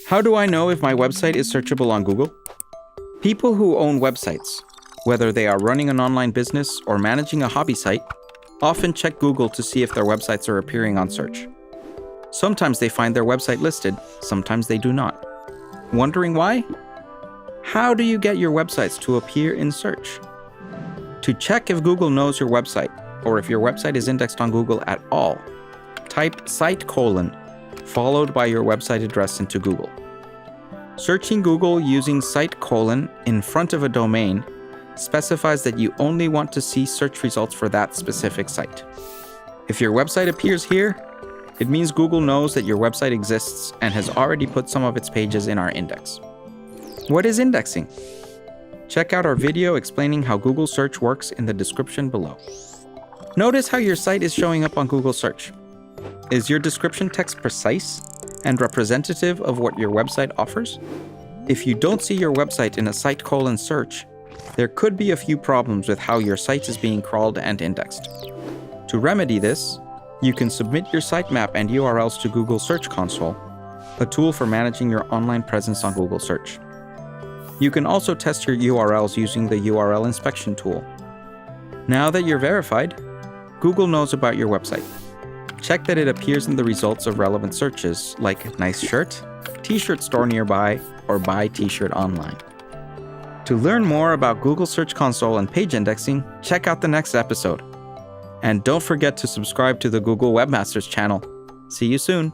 How do I know if my website is searchable on Google? People who own websites, whether they are running an online business or managing a hobby site, often check Google to see if their websites are appearing on search. Sometimes they find their website listed, sometimes they do not. Wondering why? How do you get your websites to appear in search? To check if Google knows your website, or if your website is indexed on Google at all, type site : followed by your website address into Google. Searching Google using site : in front of a domain specifies that you only want to see search results for that specific site. If your website appears here, it means Google knows that your website exists and has already put some of its pages in our index. What is indexing? Check out our video explaining how Google search works in the description below. Notice how your site is showing up on Google search. Is your description text precise and representative of what your website offers? If you don't see your website in a site : search, there could be a few problems with how your site is being crawled and indexed. To remedy this, you can submit your sitemap and URLs to Google Search Console, a tool for managing your online presence on Google Search. You can also test your URLs using the URL inspection tool. Now that you're verified, Google knows about your website. Check that it appears in the results of relevant searches like nice shirt, t-shirt store nearby, or buy t-shirt online. To learn more about Google Search Console and page indexing, check out the next episode. And don't forget to subscribe to the Google Webmasters channel. See you soon!